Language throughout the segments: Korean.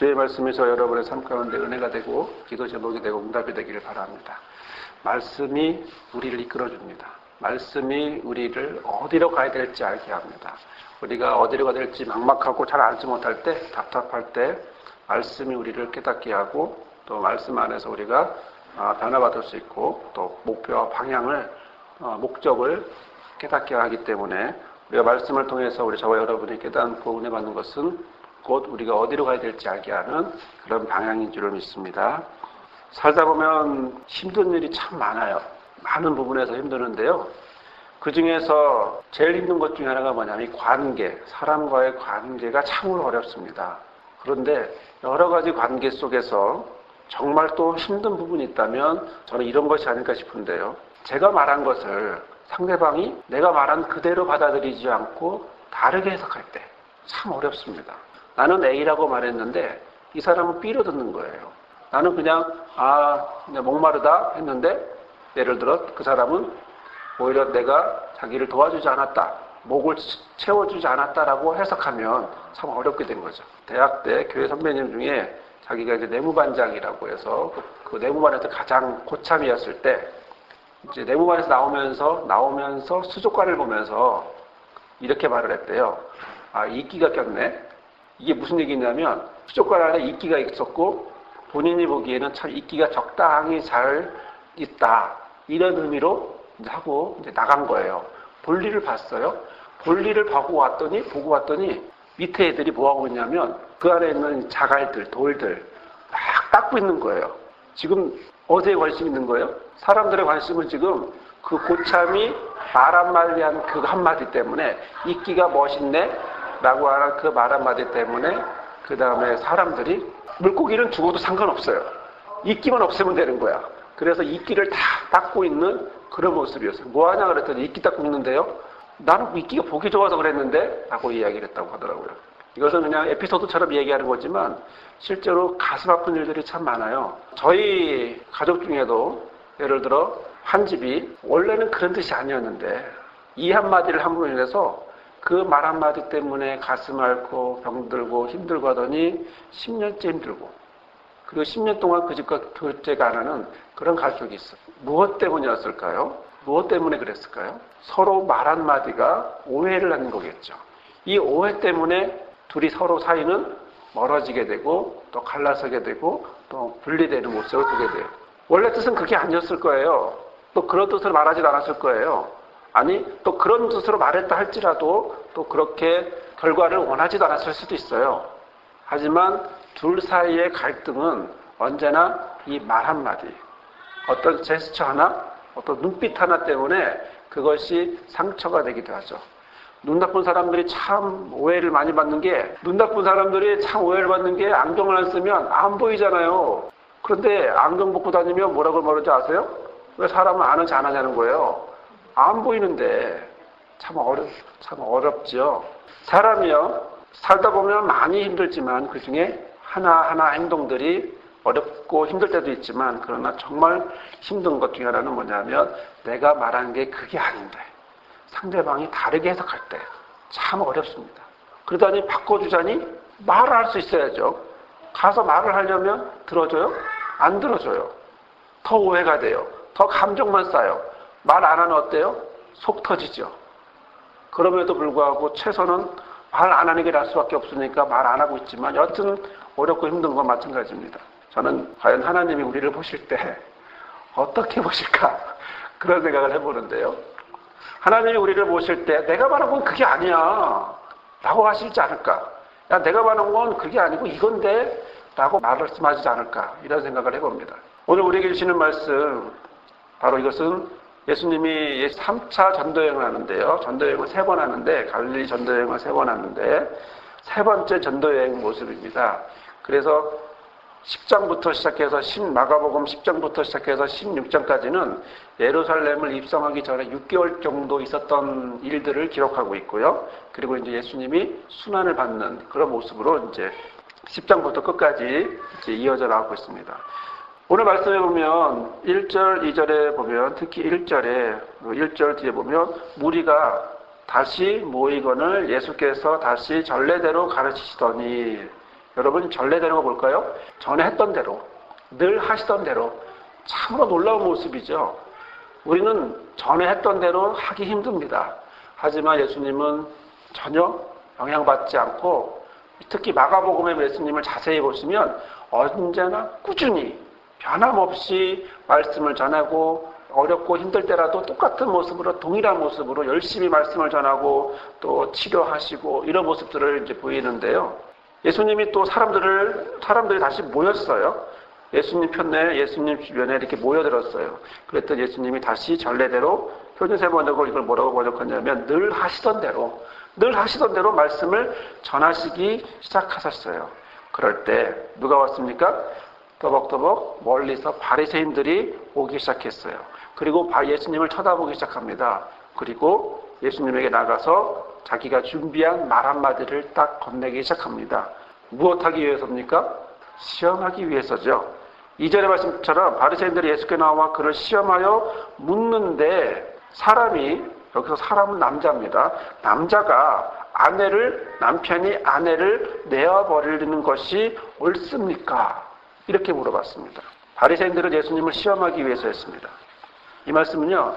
주의 말씀이 저 여러분의 삶 가운데 은혜가 되고 기도 제목이 되고 응답이 되기를 바랍니다. 말씀이 우리를 이끌어줍니다. 말씀이 우리를 어디로 가야 될지 알게 합니다. 우리가 어디로 가야 될지 막막하고 잘 알지 못할 때, 답답할 때 말씀이 우리를 깨닫게 하고 또 말씀 안에서 우리가 변화받을 수 있고 또 목표와 방향을 목적을 깨닫게 하기 때문에 우리가 말씀을 통해서 우리 저와 여러분이 깨닫고 은혜 받는 것은 곧 우리가 어디로 가야 될지 알게 하는 그런 방향인 줄을 믿습니다. 살다 보면 힘든 일이 참 많아요. 많은 부분에서 힘드는데요. 그 중에서 제일 힘든 것 중에 하나가 뭐냐면 이 관계, 사람과의 관계가 참으로 어렵습니다. 그런데 여러 가지 관계 속에서 정말 또 힘든 부분이 있다면 저는 이런 것이 아닐까 싶은데요. 제가 말한 것을 상대방이 내가 말한 그대로 받아들이지 않고 다르게 해석할 때 참 어렵습니다. 나는 A라고 말했는데 이 사람은 B로 듣는 거예요. 나는 그냥 목마르다 했는데 예를 들어 그 사람은 오히려 내가 자기를 도와주지 않았다, 목을 채워주지 않았다라고 해석하면 참 어렵게 된 거죠. 대학 때 교회 선배님 중에 자기가 이제 내무반장이라고 해서 그 내무반에서 가장 고참이었을 때 이제 내무반에서 나오면서 수족관을 보면서 이렇게 말을 했대요. 이끼가 꼈네. 이게 무슨 얘기냐면 수족관 안에 이끼가 있었고 본인이 보기에는 참 이끼가 적당히 잘 있다. 이런 의미로 이제 하고 이제 나간 거예요. 볼일을 봤어요. 볼일을 보고 왔더니 밑에 애들이 뭐하고 있냐면 그 안에 있는 자갈들, 돌들 막 닦고 있는 거예요. 지금 어디에 관심 있는 거예요? 사람들의 관심은 지금 그 고참이 말 한마디 한 그 한마디 때문에 이끼가 멋있네 라고 하는 그 말 한마디 때문에 그 다음에 사람들이 물고기는 죽어도 상관없어요. 이끼만 없애면 되는 거야. 그래서 이끼를 다 닦고 있는 그런 모습이었어요. 뭐하냐 그랬더니 이끼 닦고 있는데요. 나는 이끼가 보기 좋아서 그랬는데 라고 이야기를 했다고 하더라고요. 이것은 그냥 에피소드처럼 얘기하는 거지만 실제로 가슴 아픈 일들이 참 많아요. 저희 가족 중에도 예를 들어 한 집이 원래는 그런 뜻이 아니었는데 이 한마디를 함으로 인해서 그 말 한마디 때문에 가슴 앓고 병들고 힘들고 하더니 10년째 힘들고 그리고 10년 동안 그 집과 교제가 안 하는 그런 가족이 있어요. 무엇 때문이었을까요? 무엇 때문에 그랬을까요? 서로 말 한마디가 오해를 하는 거겠죠. 이 오해 때문에 둘이 서로 사이는 멀어지게 되고 또 갈라서게 되고 또 분리되는 모습을 보게 돼요. 원래 뜻은 그게 아니었을 거예요. 또 그런 뜻을 말하지 않았을 거예요. 아니 또 그런 뜻으로 말했다 할지라도 또 그렇게 결과를 원하지도 않았을 수도 있어요. 하지만 둘 사이의 갈등은 언제나 이 말 한마디, 어떤 제스처 하나, 어떤 눈빛 하나 때문에 그것이 상처가 되기도 하죠. 눈 나쁜 사람들이 참 오해를 많이 받는 게 안경을 안 쓰면 안 보이잖아요. 그런데 안경 벗고 다니면 뭐라고 말하지 아세요? 왜 사람은 아는지 안 하냐는 거예요. 안 보이는데 참 어렵죠. 사람이요 살다 보면 많이 힘들지만 그 중에 하나하나 행동들이 어렵고 힘들 때도 있지만 그러나 정말 힘든 것 중에 하나는 뭐냐면 내가 말한 게 그게 아닌데 상대방이 다르게 해석할 때 참 어렵습니다. 그러다니 바꿔주자니 말을 할 수 있어야죠. 가서 말을 하려면 들어줘요? 안 들어줘요. 더 오해가 돼요. 더 감정만 쌓여요. 말 안 하면 어때요? 속 터지죠. 그럼에도 불구하고 최소는 말 안 하는 게 나을 수밖에 없으니까 말 안 하고 있지만 여튼 어렵고 힘든 건 마찬가지입니다. 저는 과연 하나님이 우리를 보실 때 어떻게 보실까 그런 생각을 해보는데요. 하나님이 우리를 보실 때 내가 말한 건 그게 아니야 라고 하실지 않을까. 야 내가 말한 건 그게 아니고 이건데 라고 말씀하시지 않을까 이런 생각을 해봅니다. 오늘 우리에게 주시는 말씀 바로 이것은 예수님이 3차 전도여행을 하는데요. 전도여행을 3번 하는데 갈릴리 전도여행을 3번 하는데 3번째 전도여행 모습입니다. 그래서 10장부터 시작해서 마가복음 10장부터 시작해서 16장까지는 예루살렘을 입성하기 전에 6개월 정도 있었던 일들을 기록하고 있고요. 그리고 이제 예수님이 순환을 받는 그런 모습으로 이제 10장부터 끝까지 이제 이어져 나오고 있습니다. 오늘 말씀에 보면 1절, 2절에 보면 특히 1절 뒤에 보면 무리가 다시 모이거늘 예수께서 다시 전례대로 가르치시더니 여러분 전례대로가 뭘까요? 전에 했던 대로, 늘 하시던 대로. 참으로 놀라운 모습이죠. 우리는 전에 했던 대로 하기 힘듭니다. 하지만 예수님은 전혀 영향받지 않고, 특히 마가복음의 예수님을 자세히 보시면 언제나 꾸준히 변함없이 말씀을 전하고, 어렵고 힘들 때라도 똑같은 모습으로, 동일한 모습으로 열심히 말씀을 전하고 또 치료하시고 이런 모습들을 이제 보이는데요. 예수님이 또 사람들이 다시 모였어요. 예수님 편에, 예수님 주변에 이렇게 모여들었어요. 그랬더니 예수님이 다시 전례대로, 표준세 번역을 이걸 뭐라고 번역하냐면 늘 하시던 대로 말씀을 전하시기 시작하셨어요. 그럴 때 누가 왔습니까? 또박또박 멀리서 바리새인들이 오기 시작했어요. 그리고 예수님을 쳐다보기 시작합니다. 그리고 예수님에게 나가서 자기가 준비한 말 한마디를 딱 건네기 시작합니다. 무엇하기 위해서입니까? 시험하기 위해서죠. 2절의 말씀처럼 바리새인들이 예수께 나와 그를 시험하여 묻는데, 여기서 사람은 남자입니다. 남자가 남편이 아내를 내어버리는 것이 옳습니까? 이렇게 물어봤습니다. 바리새인들은 예수님을 시험하기 위해서 했습니다. 이 말씀은요,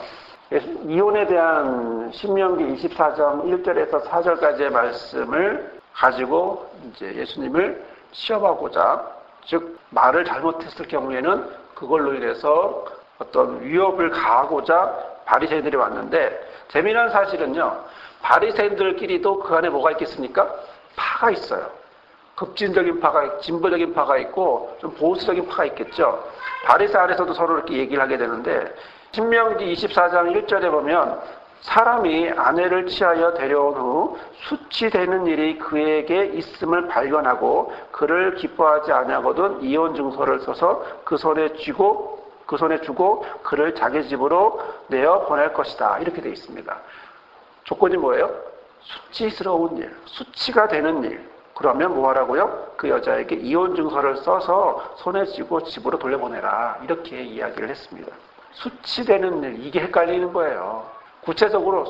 이혼에 대한 신명기 24장 1절에서 4절까지의 말씀을 가지고 이제 예수님을 시험하고자, 즉 말을 잘못했을 경우에는 그걸로 인해서 어떤 위협을 가하고자 바리새인들이 왔는데, 재미난 사실은요, 바리새인들끼리도 그 안에 뭐가 있겠습니까? 파가 있어요. 급진적인 파가, 진보적인 파가 있고 좀 보수적인 파가 있겠죠. 바리새 안에서도 서로 이렇게 얘기를 하게 되는데, 신명기 24장 1절에 보면 사람이 아내를 취하여 데려온 후 수치되는 일이 그에게 있음을 발견하고 그를 기뻐하지 아니하거든 이혼 증서를 써서 그 손에 주고 그를 자기 집으로 내어 보낼 것이다. 이렇게 되어 있습니다. 조건이 뭐예요? 수치스러운 일, 수치가 되는 일. 그러면 뭐 하라고요? 그 여자에게 이혼 증서를 써서 손에 쥐고 집으로 돌려보내라. 이렇게 이야기를 했습니다. 수치되는 일, 이게 헷갈리는 거예요. 구체적으로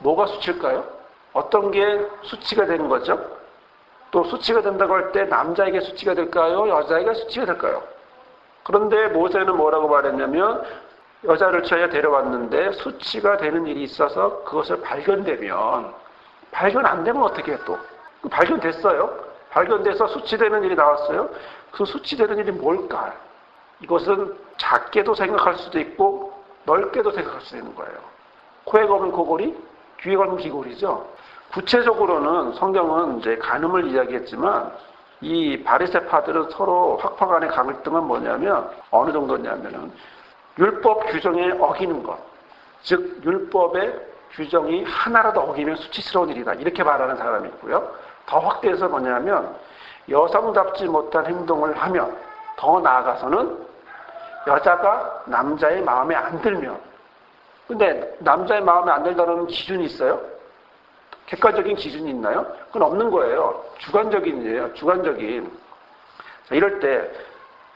뭐가 수치일까요? 어떤 게 수치가 되는 거죠? 또 수치가 된다고 할 때 남자에게 수치가 될까요? 여자에게 수치가 될까요? 그런데 모세는 뭐라고 말했냐면, 여자를 취하여 데려왔는데 수치가 되는 일이 있어서 그것을 발견 안 되면 어떻게 해 또? 발견됐어요. 발견돼서 수치되는 일이 나왔어요. 그 수치되는 일이 뭘까? 이것은 작게도 생각할 수도 있고 넓게도 생각할 수 있는 거예요. 코에 걸면 코골이, 귀에 걸면 귀골이죠. 구체적으로는 성경은 이제 간음을 이야기했지만, 이 바리새파들은 서로 학파 간의 갈등은 뭐냐면 어느 정도냐면은 율법 규정에 어기는 것, 즉 율법의 규정이 하나라도 어기면 수치스러운 일이다, 이렇게 말하는 사람이 있고요. 더 확대해서 뭐냐면 여성답지 못한 행동을 하면, 더 나아가서는 여자가 남자의 마음에 안 들면. 근데 남자의 마음에 안 들다는 기준이 있어요? 객관적인 기준이 있나요? 그건 없는 거예요. 주관적인 일이에요. 주관적인. 자, 이럴 때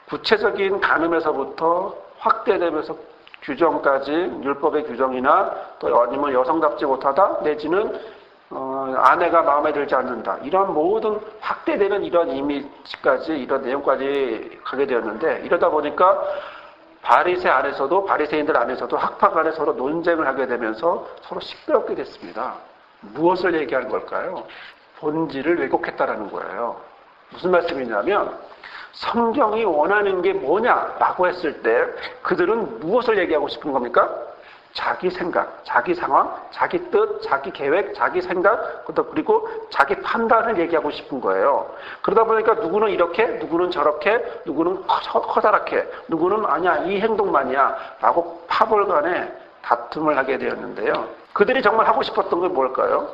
구체적인 간음에서부터 확대되면서 규정까지, 율법의 규정이나 또 아니면 여성답지 못하다 내지는 아내가 마음에 들지 않는다, 이런 모든 확대되는 이런 이미지까지, 이런 내용까지 가게 되었는데, 이러다 보니까 바리새인들 안에서도 학파 간에 서로 논쟁을 하게 되면서 서로 시끄럽게 됐습니다. 무엇을 얘기하는 걸까요? 본질을 왜곡했다라는 거예요. 무슨 말씀이냐면, 성경이 원하는 게 뭐냐라고 했을 때 그들은 무엇을 얘기하고 싶은 겁니까? 자기 생각, 자기 상황, 자기 뜻, 자기 계획, 자기 생각, 그리고 자기 판단을 얘기하고 싶은 거예요. 그러다 보니까 누구는 이렇게, 누구는 저렇게, 누구는 커다랗게, 누구는 아니야, 이 행동만이야 라고 파벌 간에 다툼을 하게 되었는데요. 그들이 정말 하고 싶었던 게 뭘까요?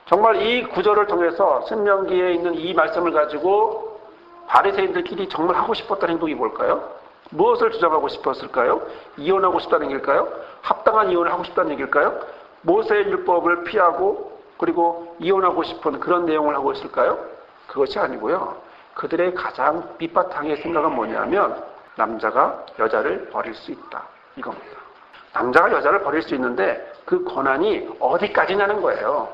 정말 이 구절을 통해서 신명기에 있는 이 말씀을 가지고 바리새인들끼리 정말 하고 싶었던 행동이 뭘까요? 무엇을 주장하고 싶었을까요? 이혼하고 싶다는 얘기일까요? 합당한 이혼을 하고 싶다는 얘기일까요? 모세의 율법을 피하고 그리고 이혼하고 싶은 그런 내용을 하고 있을까요? 그것이 아니고요. 그들의 가장 밑바탕의 생각은 뭐냐면, 남자가 여자를 버릴 수 있다, 이겁니다. 남자가 여자를 버릴 수 있는데 그 권한이 어디까지냐는 거예요.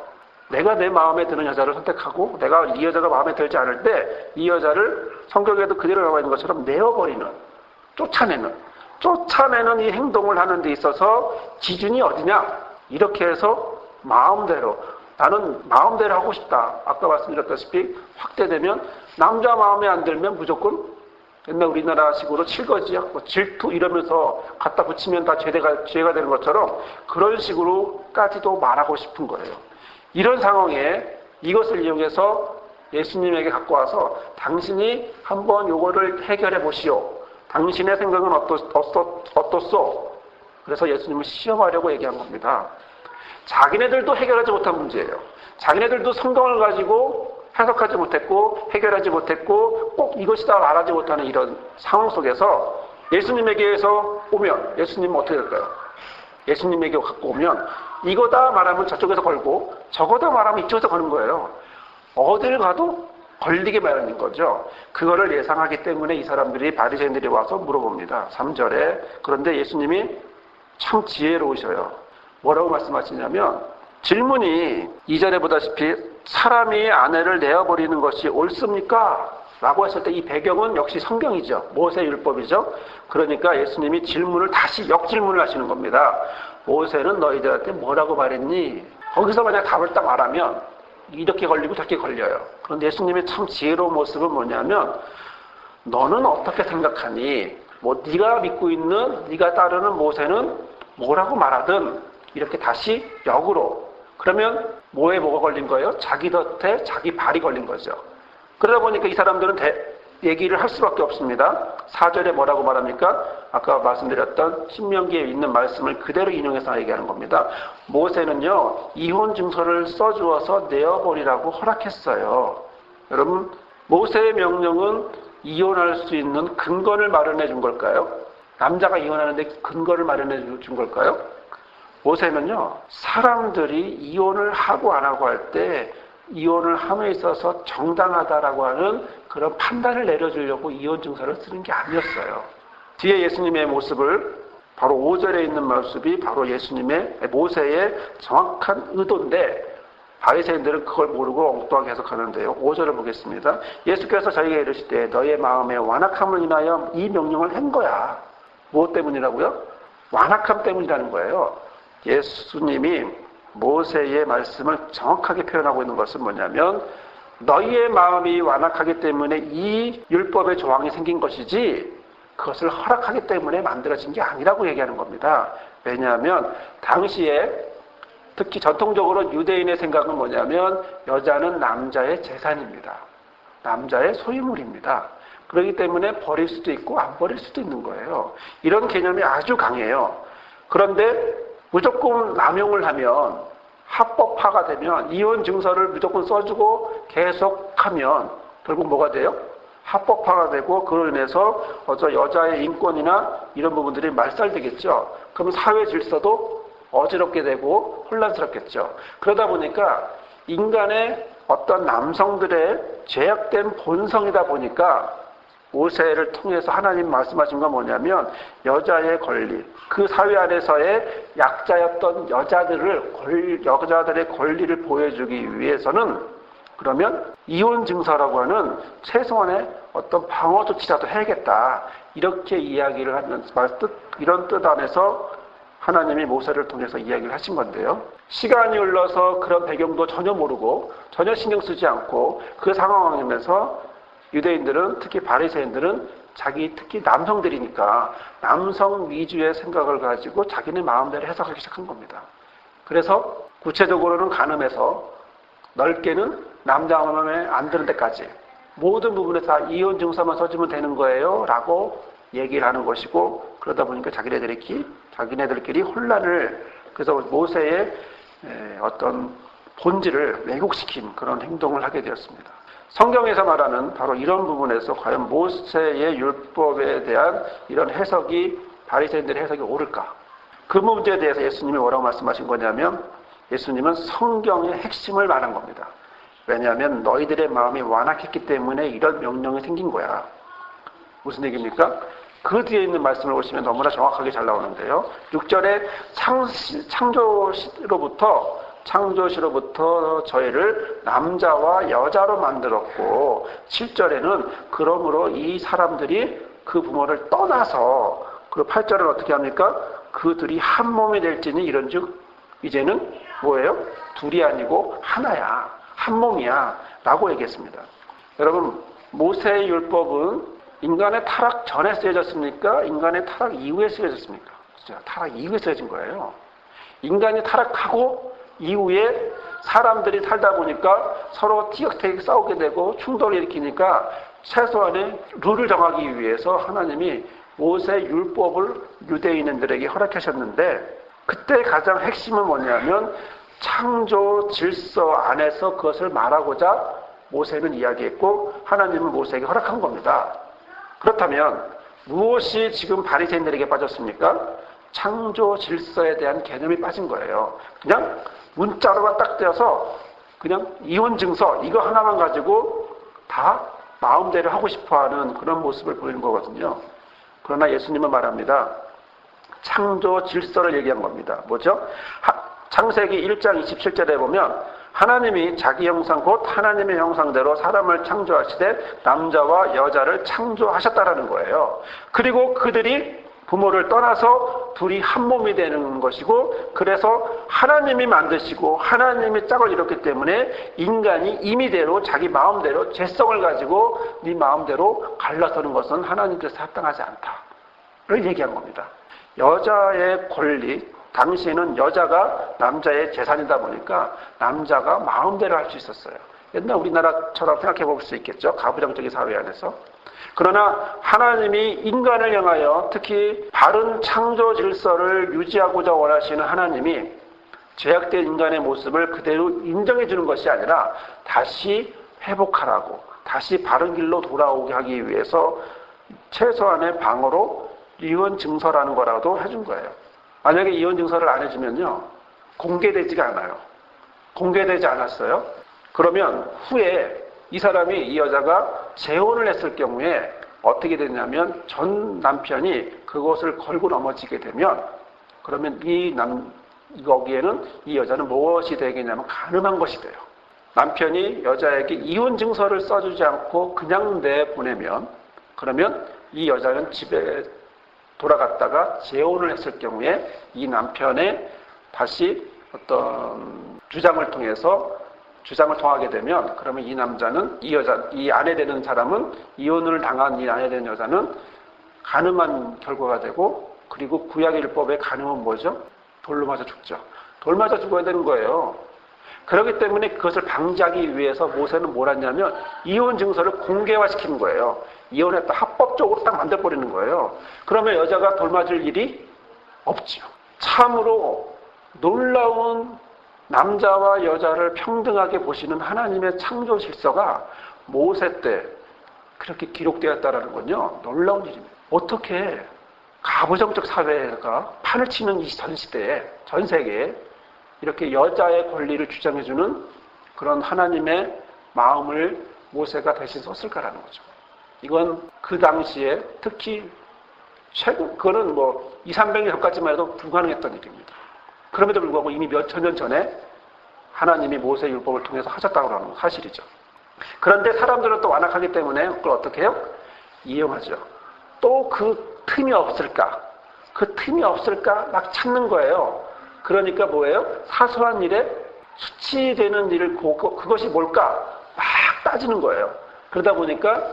내가 내 마음에 드는 여자를 선택하고 내가 이 여자가 마음에 들지 않을 때 이 여자를 성경에도 그대로 나와 있는 것처럼 내어버리는, 쫓아내는 이 행동을 하는 데 있어서 기준이 어디냐? 이렇게 해서 마음대로, 나는 마음대로 하고 싶다. 아까 말씀드렸다시피 확대되면 남자 마음에 안 들면 무조건 옛날 우리나라식으로 칠거지, 뭐 질투 이러면서 갖다 붙이면 다 죄가 되는 것처럼 그런 식으로까지도 말하고 싶은 거예요. 이런 상황에 이것을 이용해서 예수님에게 갖고 와서 당신이 한번 요거를 해결해 보시오. 당신의 생각은 어떻소? 그래서 예수님을 시험하려고 얘기한 겁니다. 자기네들도 해결하지 못한 문제예요. 자기네들도 성경을 가지고 해석하지 못했고 해결하지 못했고 꼭 이것이다 말하지 못하는 이런 상황 속에서 예수님에게서 오면 예수님은 어떻게 될까요? 예수님에게 갖고 오면 이거다 말하면 저쪽에서 걸고 저거다 말하면 이쪽에서 거는 거예요. 어딜 가도 걸리게 마련인 거죠. 그거를 예상하기 때문에 이 사람들이 바리새인들이 와서 물어봅니다. 3절에. 그런데 예수님이 참 지혜로우셔요. 뭐라고 말씀하시냐면 질문이 2절에 보다시피 사람이 아내를 내어버리는 것이 옳습니까? 라고 했을 때 이 배경은 역시 성경이죠. 모세율법이죠. 그러니까 예수님이 질문을 다시 역질문을 하시는 겁니다. 모세는 너희들한테 뭐라고 말했니? 거기서 만약 답을 딱 말하면 이렇게 걸리고 저렇게 걸려요. 그런데 예수님의 참 지혜로운 모습은 뭐냐면 너는 어떻게 생각하니? 뭐 네가 믿고 있는, 네가 따르는 모세는 뭐라고 말하든 이렇게 다시 역으로. 그러면 뭐가 걸린 거예요? 자기 덫에 자기 발이 걸린 거죠. 그러다 보니까 이 사람들은 얘기를 할 수밖에 없습니다. 4절에 뭐라고 말합니까? 아까 말씀드렸던 신명기에 있는 말씀을 그대로 인용해서 얘기하는 겁니다. 모세는요, 이혼 증서를 써주어서 내어버리라고 허락했어요. 여러분, 모세의 명령은 이혼할 수 있는 근거를 마련해 준 걸까요? 남자가 이혼하는데 근거를 마련해 준 걸까요? 모세는요, 사람들이 이혼을 하고 안 하고 할 때 이혼을 함에 있어서 정당하다라고 하는 그런 판단을 내려주려고 이혼 증서를 쓰는 게 아니었어요. 뒤에 예수님의 모습을 바로 5절에 있는 모습이 바로 예수님의 모세의 정확한 의도인데 바리새인들은 그걸 모르고 엉뚱하게 해석하는데요. 5절을 보겠습니다. 예수께서 저희에게 이르시되 너의 마음에 완악함을 인하여 이 명령을 한 거야. 무엇 때문이라고요? 완악함 때문이라는 거예요. 예수님이 모세의 말씀을 정확하게 표현하고 있는 것은 뭐냐면 너희의 마음이 완악하기 때문에 이 율법의 조항이 생긴 것이지 그것을 허락하기 때문에 만들어진 게 아니라고 얘기하는 겁니다. 왜냐하면 당시에 특히 전통적으로 유대인의 생각은 뭐냐면 여자는 남자의 재산입니다. 남자의 소유물입니다. 그렇기 때문에 버릴 수도 있고 안 버릴 수도 있는 거예요. 이런 개념이 아주 강해요. 그런데 무조건 남용을 하면 합법화가 되면 이혼 증서를 무조건 써주고 계속하면 결국 뭐가 돼요? 합법화가 되고 그로 인해서 여자의 인권이나 이런 부분들이 말살되겠죠. 그럼 사회 질서도 어지럽게 되고 혼란스럽겠죠. 그러다 보니까 인간의 어떤 남성들의 죄악된 본성이다 보니까 모세를 통해서 하나님 말씀하신 건 뭐냐면 여자의 권리, 그 사회 안에서의 약자였던 여자들의 권리를 보여주기 위해서는 그러면 이혼 증서라고 하는 최소한의 어떤 방어 조치라도 해야겠다. 이렇게 이야기를 하는 이런 뜻 안에서 하나님이 모세를 통해서 이야기를 하신 건데요. 시간이 흘러서 그런 배경도 전혀 모르고 전혀 신경 쓰지 않고 그 상황에서 유대인들은 특히 바리새인들은 특히 남성들이니까 남성 위주의 생각을 가지고 자기네 마음대로 해석하기 시작한 겁니다. 그래서 구체적으로는 간음해서 넓게는 남자 마음에 안 드는 데까지 모든 부분에서 다 이혼 증서만 써주면 되는 거예요 라고 얘기를 하는 것이고 그러다 보니까 자기네들끼리 혼란을 그래서 모세의 어떤 본질을 왜곡시킨 그런 행동을 하게 되었습니다. 성경에서 말하는 바로 이런 부분에서 과연 모세의 율법에 대한 이런 해석이 바리새인들의 해석이 옳을까? 그 문제에 대해서 예수님이 뭐라고 말씀하신 거냐면 예수님은 성경의 핵심을 말한 겁니다. 왜냐하면 너희들의 마음이 완악했기 때문에 이런 명령이 생긴 거야. 무슨 얘기입니까? 그 뒤에 있는 말씀을 보시면 너무나 정확하게 잘 나오는데요. 6절에 창조로부터 창조시로부터 저희를 남자와 여자로 만들었고 7절에는 그러므로 이 사람들이 그 부모를 떠나서 그리고 8절은 어떻게 합니까? 그들이 한 몸이 될지니 이런즉 이제는 뭐예요? 둘이 아니고 하나야. 한 몸이야. 라고 얘기했습니다. 여러분 모세의 율법은 인간의 타락 전에 쓰여졌습니까? 인간의 타락 이후에 쓰여졌습니까? 진짜 타락 이후에 쓰여진 거예요. 인간이 타락하고 이후에 사람들이 살다 보니까 서로 티격태격 싸우게 되고 충돌을 일으키니까 최소한의 룰을 정하기 위해서 하나님이 모세 율법을 유대인들에게 허락하셨는데 그때 가장 핵심은 뭐냐면 창조 질서 안에서 그것을 말하고자 모세는 이야기했고 하나님은 모세에게 허락한 겁니다. 그렇다면 무엇이 지금 바리새인들에게 빠졌습니까? 창조 질서에 대한 개념이 빠진 거예요. 그냥 문자로만 딱 떼어서 그냥 이혼 증서 이거 하나만 가지고 다 마음대로 하고 싶어하는 그런 모습을 보이는 거거든요. 그러나 예수님은 말합니다. 창조 질서를 얘기한 겁니다. 뭐죠? 창세기 1장 27절에 보면 하나님이 자기 형상 곧 하나님의 형상대로 사람을 창조하시되 남자와 여자를 창조하셨다라는 거예요. 그리고 그들이 부모를 떠나서 둘이 한 몸이 되는 것이고 그래서 하나님이 만드시고 하나님이 짝을 이뤘기 때문에 인간이 임의대로 자기 마음대로 죄성을 가지고 네 마음대로 갈라서는 것은 하나님께서 합당하지 않다를 얘기한 겁니다. 여자의 권리, 당시에는 여자가 남자의 재산이다 보니까 남자가 마음대로 할 수 있었어요. 옛날 우리나라처럼 생각해 볼 수 있겠죠. 가부장적인 사회 안에서. 그러나 하나님이 인간을 향하여 특히 바른 창조 질서를 유지하고자 원하시는 하나님이 죄악된 인간의 모습을 그대로 인정해 주는 것이 아니라 다시 회복하라고 다시 바른 길로 돌아오게 하기 위해서 최소한의 방어로 이혼 증서라는 거라도 해준 거예요. 만약에 이혼 증서를 안 해주면요 공개되지가 않아요. 공개되지 않았어요. 그러면 후에 이 사람이 이 여자가 재혼을 했을 경우에 어떻게 되냐면 전 남편이 그것을 걸고 넘어지게 되면 그러면 거기에는 이 여자는 무엇이 되겠냐면 가늠한 것이 돼요. 남편이 여자에게 이혼 증서를 써주지 않고 그냥 내보내면 그러면 이 여자는 집에 돌아갔다가 재혼을 했을 경우에 이 남편의 다시 어떤 주장을 통하게 되면 그러면 이 남자는 이 아내 되는 사람은 이혼을 당한 이 아내 되는 여자는 간음한 결과가 되고 그리고 구약의 율법의 간음은 뭐죠? 돌로 맞아 죽죠. 돌 맞아 죽어야 되는 거예요. 그렇기 때문에 그것을 방지하기 위해서 모세는 뭘 했냐면 이혼 증서를 공개화시키는 거예요. 이혼했다 합법적으로 딱 만들어버리는 거예요. 그러면 여자가 돌 맞을 일이 없죠. 참으로 놀라운 남자와 여자를 평등하게 보시는 하나님의 창조 질서가 모세 때 그렇게 기록되었다는 건요. 놀라운 일입니다. 어떻게 가부장적 사회가 판을 치는 이 전 시대에, 전 세계에 이렇게 여자의 권리를 주장해주는 그런 하나님의 마음을 모세가 대신 썼을까라는 거죠. 이건 그 당시에 특히 그거는 200-300년 전까지만 해도 불가능했던 일입니다. 그럼에도 불구하고 이미 몇천 년 전에 하나님이 모세 율법을 통해서 하셨다고 하는 사실이죠. 그런데 사람들은 또 완악하기 때문에 그걸 어떻게 해요? 이용하죠. 또 그 틈이 없을까? 그 틈이 없을까? 막 찾는 거예요. 그러니까 뭐예요? 사소한 일에 수치되는 일을 그것이 뭘까? 막 따지는 거예요. 그러다 보니까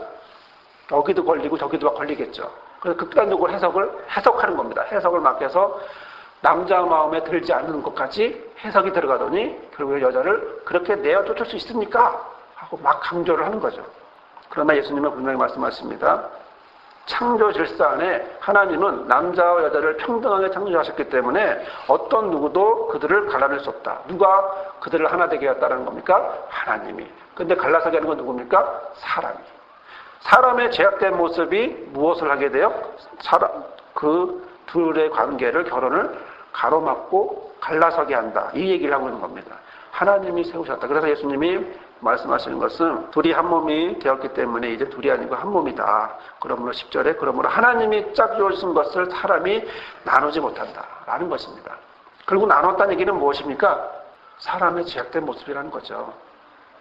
여기도 걸리고 저기도 막 걸리겠죠. 그래서 극단적으로 해석하는 겁니다. 해석을 막 해서 남자 마음에 들지 않는 것까지 해석이 들어가더니 결국에 여자를 그렇게 내어 쫓을 수 있습니까? 하고 막 강조를 하는 거죠. 그러나 예수님은 분명히 말씀하십니다. 창조 질서 안에 하나님은 남자와 여자를 평등하게 창조하셨기 때문에 어떤 누구도 그들을 갈라낼 수 없다. 누가 그들을 하나 되게 했다는 겁니까? 하나님이. 근데 갈라서게 하는 건 누굽니까? 사람이. 사람의 죄악된 모습이 무엇을 하게 돼요? 그 둘의 관계를, 결혼을 가로막고 갈라서게 한다. 이 얘기를 하고 있는 겁니다. 하나님이 세우셨다. 그래서 예수님이 말씀하시는 것은 둘이 한 몸이 되었기 때문에 이제 둘이 아니고 한 몸이다. 그러므로 10절에 그러므로 하나님이 짝지어주신 것을 사람이 나누지 못한다. 라는 것입니다. 그리고 나눴다는 얘기는 무엇입니까? 사람의 죄악된 모습이라는 거죠.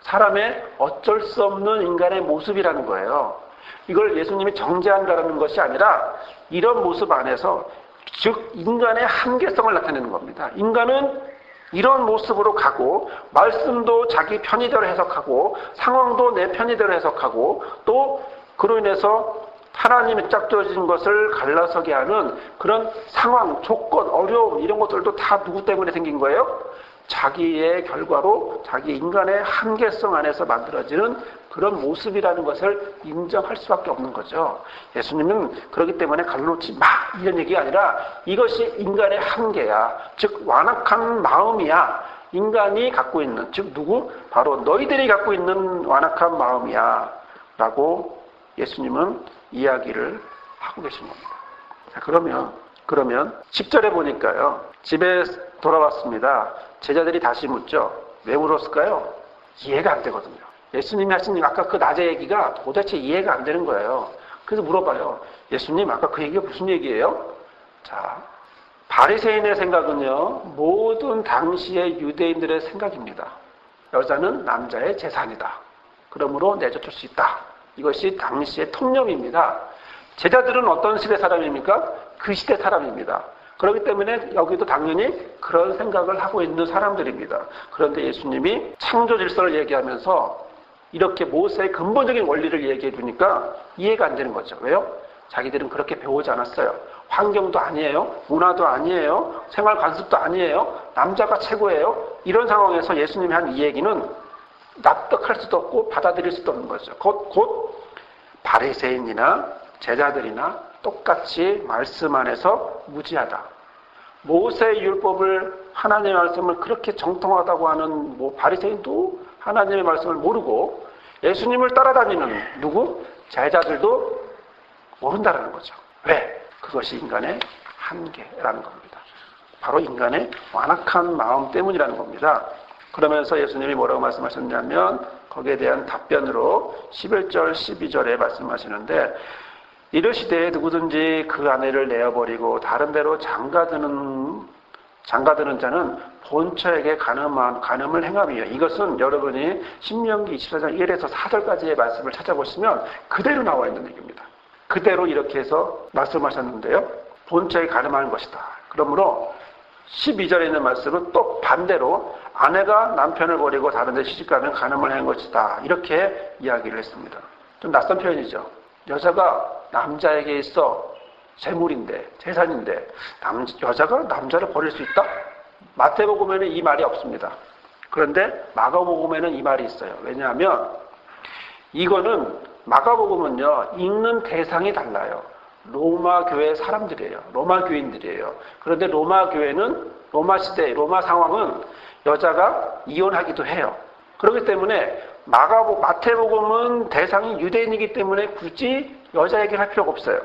사람의 어쩔 수 없는 인간의 모습이라는 거예요. 이걸 예수님이 정죄한다는 것이 아니라 이런 모습 안에서 즉 인간의 한계성을 나타내는 겁니다. 인간은 이런 모습으로 가고 말씀도 자기 편의대로 해석하고 상황도 내 편의대로 해석하고 또 그로 인해서 하나님의 짝져진 것을 갈라서게 하는 그런 상황, 조건, 어려움 이런 것들도 다 누구 때문에 생긴 거예요? 자기의 결과로 자기 인간의 한계성 안에서 만들어지는 그런 모습이라는 것을 인정할 수밖에 없는 거죠. 예수님은 그렇기 때문에 갈라놓지 마 이런 얘기가 아니라 이것이 인간의 한계야. 즉 완악한 마음이야. 인간이 갖고 있는, 즉 누구? 바로 너희들이 갖고 있는 완악한 마음이야 라고 예수님은 이야기를 하고 계신 겁니다. 자, 그러면 10절에 보니까요. 집에 돌아왔습니다. 제자들이 다시 묻죠. 왜 물었을까요? 이해가 안 되거든요. 예수님이 하신 아까 그 낮의 얘기가 도대체 이해가 안 되는 거예요. 그래서 물어봐요. 예수님 아까 그 얘기가 무슨 얘기예요? 자, 바리새인의 생각은요. 모든 당시의 유대인들의 생각입니다. 여자는 남자의 재산이다. 그러므로 내쫓을 수 있다. 이것이 당시의 통념입니다. 제자들은 어떤 시대 사람입니까? 그 시대 사람입니다. 그렇기 때문에 여기도 당연히 그런 생각을 하고 있는 사람들입니다. 그런데 예수님이 창조 질서를 얘기하면서 이렇게 모세의 근본적인 원리를 얘기해 주니까 이해가 안 되는 거죠. 왜요? 자기들은 그렇게 배우지 않았어요. 환경도 아니에요. 문화도 아니에요. 생활 관습도 아니에요. 남자가 최고예요. 이런 상황에서 예수님이 한 이 얘기는 납득할 수도 없고 받아들일 수도 없는 거죠. 곧 바리새인이나 제자들이나 똑같이 말씀 안에서 무지하다. 모세의 율법을 하나님의 말씀을 그렇게 정통하다고 하는 바리새인도 하나님의 말씀을 모르고 예수님을 따라다니는 누구? 제자들도 모른다라는 거죠. 왜? 그것이 인간의 한계라는 겁니다. 바로 인간의 완악한 마음 때문이라는 겁니다. 그러면서 예수님이 뭐라고 말씀하셨냐면 거기에 대한 답변으로 11절, 12절에 말씀하시는데 이르시되 누구든지 그 아내를 내어버리고 다른 데로 장가드는 자는 본처에게 간음을 행함이요. 이것은 여러분이 신명기 24장 1에서 4절까지의 말씀을 찾아보시면 그대로 나와 있는 얘기입니다. 그대로 이렇게 해서 말씀하셨는데요. 본처에 간음하는 것이다. 그러므로 12절에 있는 말씀은 또 반대로 아내가 남편을 버리고 다른 데 시집가면 간음을 한 것이다. 이렇게 이야기를 했습니다. 좀 낯선 표현이죠. 여자가 남자에게 있어 재물인데, 재산인데 여자가 남자를 버릴 수 있다? 마태복음에는 이 말이 없습니다. 그런데 마가복음에는 이 말이 있어요. 왜냐하면 이거는 마가복음은요. 읽는 대상이 달라요. 로마 교회 사람들이에요. 로마 교인들이에요. 그런데 로마 교회는 로마 시대, 로마 상황은 여자가 이혼하기도 해요. 그렇기 때문에 마태복음은 대상이 유대인이기 때문에 굳이 여자 얘기를 할 필요가 없어요.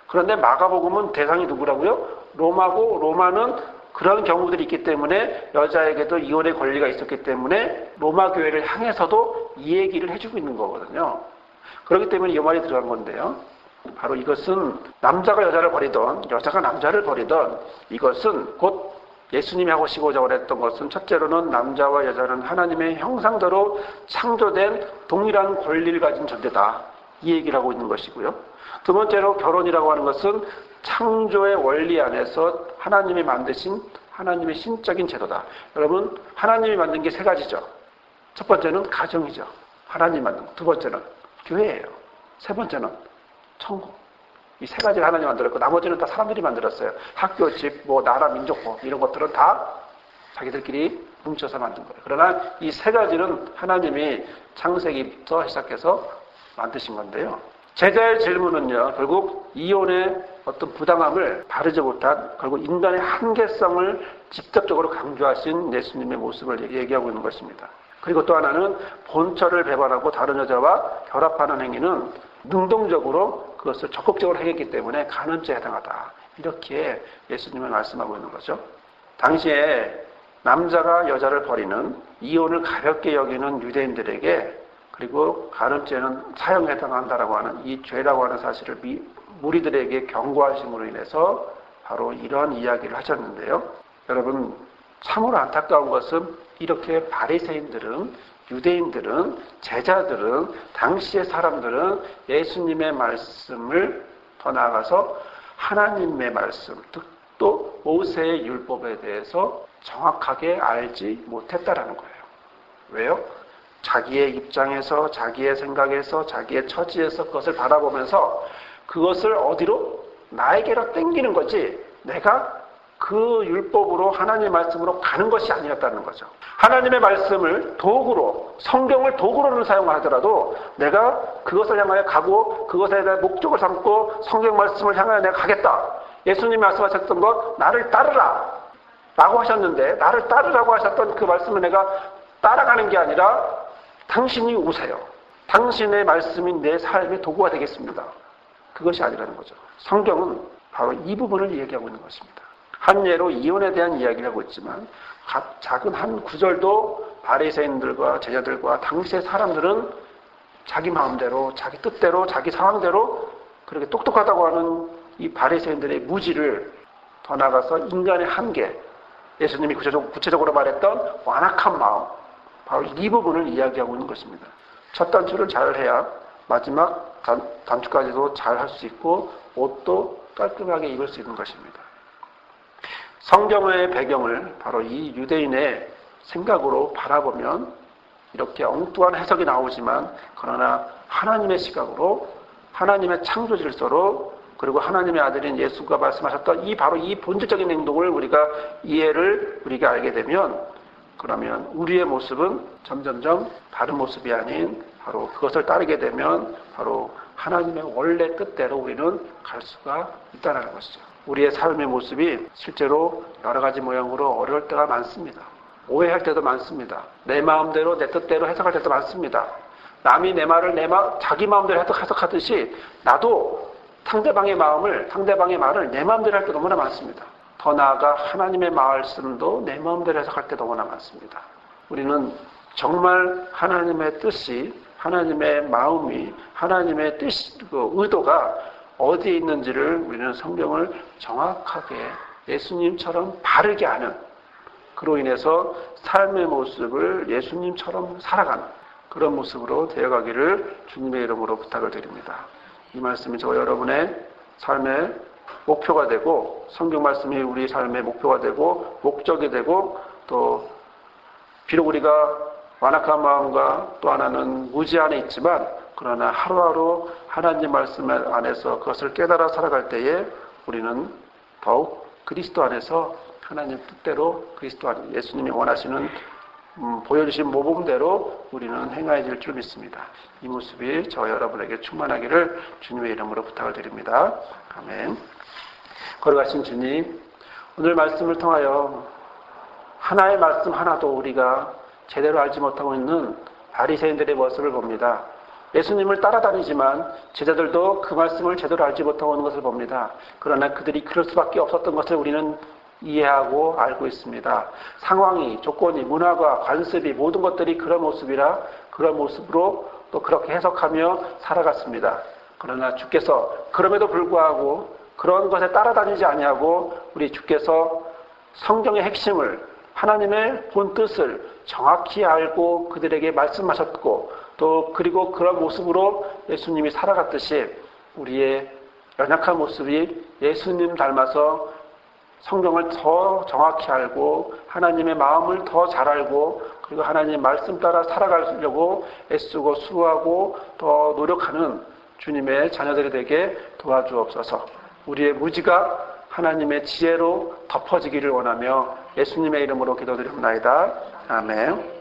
그런데 마가복음은 대상이 누구라고요? 로마고 로마는 그런 경우들이 있기 때문에 여자에게도 이혼의 권리가 있었기 때문에 로마 교회를 향해서도 이 얘기를 해주고 있는 거거든요. 그렇기 때문에 이 말이 들어간 건데요. 바로 이것은 남자가 여자를 버리던 여자가 남자를 버리던 이것은 곧 예수님이 하시고자 그랬던 것은 첫째로는 남자와 여자는 하나님의 형상대로 창조된 동일한 권리를 가진 존재다. 이 얘기를 하고 있는 것이고요. 두 번째로 결혼이라고 하는 것은 창조의 원리 안에서 하나님이 만드신 하나님의 신적인 제도다. 여러분, 하나님이 만든 게 세 가지죠. 첫 번째는 가정이죠. 하나님이 만든 거. 두 번째는 교회예요. 세 번째는 천국. 이 세 가지를 하나님이 만들었고 나머지는 다 사람들이 만들었어요. 학교, 집, 나라, 민족법 이런 것들은 다 자기들끼리 뭉쳐서 만든 거예요. 그러나 이 세 가지는 하나님이 창세기부터 시작해서 만드신 건데요. 제자의 질문은요. 결국 이혼의 어떤 부당함을 바르지 못한 결국 인간의 한계성을 직접적으로 강조하신 예수님의 모습을 얘기하고 있는 것입니다. 그리고 또 하나는 본처를 배반하고 다른 여자와 결합하는 행위는 능동적으로 그것을 적극적으로 행했기 때문에 간음죄에 해당하다. 이렇게 예수님은 말씀하고 있는 거죠. 당시에 남자가 여자를 버리는 이혼을 가볍게 여기는 유대인들에게 그리고 간음죄는 사형에 해당한다라고 하는 이 죄라고 하는 사실을 무리들에게 경고하심으로 인해서 바로 이러한 이야기를 하셨는데요. 여러분, 참으로 안타까운 것은 이렇게 바리새인들은, 유대인들은, 제자들은, 당시의 사람들은 예수님의 말씀을 더 나아가서 하나님의 말씀, 또 모세의 율법에 대해서 정확하게 알지 못했다라는 거예요. 왜요? 자기의 입장에서, 자기의 생각에서, 자기의 처지에서 그것을 바라보면서 그것을 어디로? 나에게로 땡기는 거지, 내가 그 율법으로 하나님의 말씀으로 가는 것이 아니었다는 거죠. 하나님의 말씀을 도구로, 성경을 도구로는 사용하더라도 내가 그것을 향하여 가고 그것에 대한 목적을 삼고 성경 말씀을 향하여 내가 가겠다. 예수님이 말씀하셨던 것, 나를 따르라 라고 하셨는데, 나를 따르라고 하셨던 그 말씀을 내가 따라가는 게 아니라 당신이 오세요. 당신의 말씀이 내 삶의 도구가 되겠습니다. 그것이 아니라는 거죠. 성경은 바로 이 부분을 이야기하고 있는 것입니다. 한 예로 이혼에 대한 이야기를 하고 있지만 작은 한 구절도 바리새인들과 제자들과 당시의 사람들은 자기 마음대로, 자기 뜻대로, 자기 상황대로 그렇게 똑똑하다고 하는 이 바리새인들의 무지를 더 나아가서 인간의 한계, 예수님이 구체적으로 말했던 완악한 마음, 바로 이 부분을 이야기하고 있는 것입니다. 첫 단추를 잘 해야 마지막 단추까지도 잘 할 수 있고 옷도 깔끔하게 입을 수 있는 것입니다. 성경의 배경을 바로 이 유대인의 생각으로 바라보면 이렇게 엉뚱한 해석이 나오지만, 그러나 하나님의 시각으로, 하나님의 창조 질서로, 그리고 하나님의 아들인 예수가 말씀하셨던 바로 이 본질적인 행동을 우리가 알게 되면, 그러면 우리의 모습은 점점점 다른 모습이 아닌 바로 그것을 따르게 되면 바로 하나님의 원래 뜻대로 우리는 갈 수가 있다는 것이죠. 우리의 삶의 모습이 실제로 여러 가지 모양으로 어려울 때가 많습니다. 오해할 때도 많습니다. 내 마음대로, 내 뜻대로 해석할 때도 많습니다. 남이 내 말을 자기 마음대로 해석하듯이 나도 상대방의 말을 내 마음대로 할 때 너무나 많습니다. 더 나아가 하나님의 말씀도 내 마음대로 해석할 때 너무나 많습니다. 우리는 정말 하나님의 뜻이, 하나님의 마음이, 하나님의 의도가 어디에 있는지를 우리는 성경을 정확하게 예수님처럼 바르게 아는, 그로 인해서 삶의 모습을 예수님처럼 살아가는 그런 모습으로 되어가기를 주님의 이름으로 부탁을 드립니다. 이 말씀이 저와 여러분의 삶의 목표가 되고, 성경 말씀이 우리 삶의 목표가 되고 목적이 되고, 또 비록 우리가 완악한 마음과 또 하나는 무지 안에 있지만, 그러나 하루하루 하나님 말씀 안에서 그것을 깨달아 살아갈 때에 우리는 더욱 그리스도 안에서 하나님 뜻대로, 그리스도 안에 예수님이 원하시는 보여주신 모범대로 우리는 행하여질 줄 믿습니다. 이 모습이 저와 여러분에게 충만하기를 주님의 이름으로 부탁을 드립니다. 아멘. 거룩하신 주님, 오늘 말씀을 통하여 하나의 말씀 하나도 우리가 제대로 알지 못하고 있는 바리새인들의 모습을 봅니다. 예수님을 따라다니지만 제자들도 그 말씀을 제대로 알지 못하고 있는 것을 봅니다. 그러나 그들이 그럴 수밖에 없었던 것을 우리는 이해하고 알고 있습니다. 상황이, 조건이, 문화가, 관습이, 모든 것들이 그런 모습이라 그런 모습으로 또 그렇게 해석하며 살아갔습니다. 그러나 주께서 그럼에도 불구하고 그런 것에 따라다니지 아니하고 우리 주께서 성경의 핵심을, 하나님의 본 뜻을 정확히 알고 그들에게 말씀하셨고, 또 그리고 그런 모습으로 예수님이 살아갔듯이 우리의 연약한 모습이 예수님 닮아서 성경을 더 정확히 알고 하나님의 마음을 더 잘 알고, 그리고 하나님의 말씀 따라 살아가려고 애쓰고 수고하고 더 노력하는 주님의 자녀들이 되게 도와주옵소서. 우리의 무지가 하나님의 지혜로 덮어지기를 원하며 예수님의 이름으로 기도드립니다. 아멘.